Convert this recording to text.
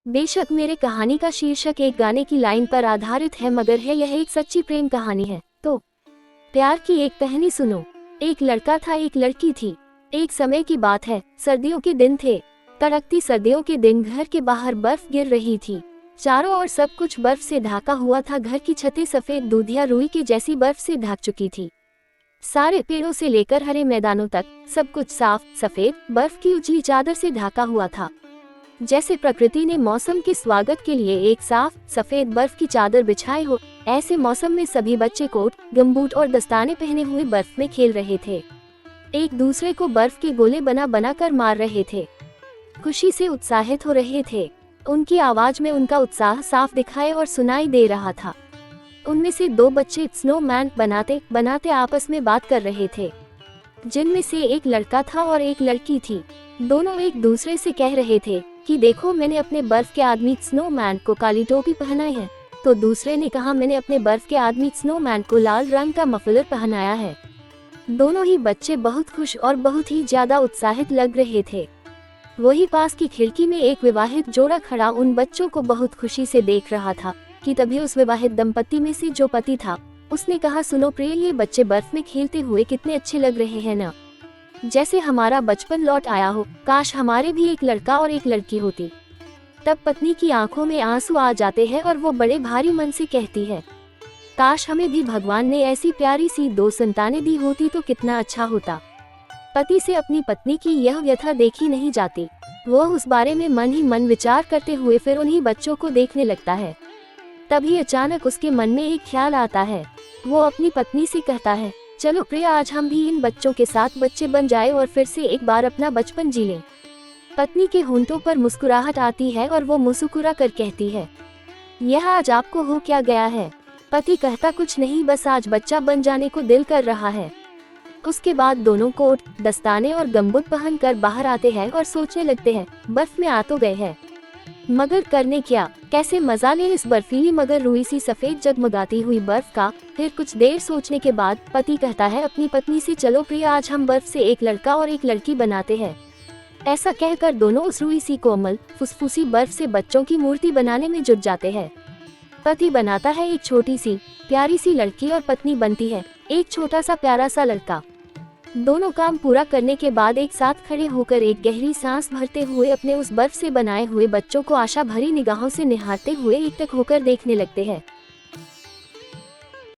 बेशक मेरे कहानी का शीर्षक एक गाने की लाइन पर आधारित है, मगर यह एक सच्ची प्रेम कहानी है। तो प्यार की एक कहानी सुनो। एक लड़का था, एक लड़की थी। एक समय की बात है, सर्दियों के दिन थे। कड़कती सर्दियों के दिन घर के बाहर बर्फ गिर रही थी। चारों ओर सब कुछ बर्फ से ढका हुआ था। घर की छतें सफेद दूधिया रुई के जैसी बर्फ से ढक चुकी थी। सारे पेड़ों से लेकर हरे मैदानों तक सब कुछ साफ सफेद बर्फ की उजली चादर से ढका हुआ था। जैसे प्रकृति ने मौसम के स्वागत के लिए एक साफ सफेद बर्फ की चादर बिछाई हो, ऐसे मौसम में सभी बच्चे कोट, गमबूट और दस्ताने पहने हुए बर्फ में खेल रहे थे। एक दूसरे को बर्फ के गोले बना बना कर मार रहे थे। खुशी से उत्साहित हो रहे थे। उनकी आवाज में उनका उत्साह साफ दिखाई और सुनाई दे रहा था। उनमें से दो बच्चे स्नोमैन बनाते बनाते आपस में बात कर रहे थे, जिनमें से एक लड़का था और एक लड़की थी। दोनों एक दूसरे से कह रहे थे कि देखो, मैंने अपने बर्फ के आदमी स्नोमैन को काली टोपी पहनाई है। तो दूसरे ने कहा, मैंने अपने बर्फ के आदमी स्नोमैन को लाल रंग का मफलर पहनाया है। दोनों ही बच्चे बहुत खुश और बहुत ही ज्यादा उत्साहित लग रहे थे। वही पास की खिड़की में एक विवाहित जोड़ा खड़ा उन बच्चों को बहुत खुशी से देख रहा था कि तभी उस विवाहित दंपति में से जो पति था, उसने कहा, सुनो प्रिय, ये बच्चे बर्फ में खेलते हुए कितने अच्छे लग रहे हैं ना, जैसे हमारा बचपन लौट आया हो। काश हमारे भी एक लड़का और एक लड़की होती। तब पत्नी की आंखों में आंसू आ जाते हैं और वो बड़े भारी मन से कहती है, काश हमें भी भगवान ने ऐसी प्यारी सी दो संतानें दी होती तो कितना अच्छा होता। पति से अपनी पत्नी की यह व्यथा देखी नहीं जाती। वो उस बारे में मन ही मन विचार करते हुए फिर उन्हीं बच्चों को देखने लगता है। तभी अचानक उसके मन में एक ख्याल आता है। वो अपनी पत्नी से कहता है, चलो प्रिया, आज हम भी इन बच्चों के साथ बच्चे बन जाए और फिर से एक बार अपना बचपन जी लें। पत्नी के होंठों पर मुस्कुराहट आती है और वो मुस्कुरा कर कहती है, यह आज आपको हो क्या गया है? पति कहता, कुछ नहीं, बस आज बच्चा बन जाने को दिल कर रहा है। उसके बाद दोनों कोट, दस्ताने और गमबूट पहन कर बाहर आते हैं और सोचने लगते हैं, बर्फ में आ तो गए हैं, मगर करने क्या, कैसे मजा ले इस बर्फीली मगर रुई सी सफेद जगमगाती हुई बर्फ का। फिर कुछ देर सोचने के बाद पति कहता है अपनी पत्नी से, चलो प्रिया, आज हम बर्फ से एक लड़का और एक लड़की बनाते हैं। ऐसा कहकर दोनों उस रुई सी कोमल फुसफुसी बर्फ से बच्चों की मूर्ति बनाने में जुट जाते हैं। पति बनाता है एक छोटी सी प्यारी सी लड़की और पत्नी बनती है एक छोटा सा प्यारा सा लड़का। दोनों काम पूरा करने के बाद एक साथ खड़े होकर एक गहरी सांस भरते हुए अपने उस बर्फ से बनाए हुए बच्चों को आशा भरी निगाहों से निहारते हुए एकटक होकर देखने लगते हैं।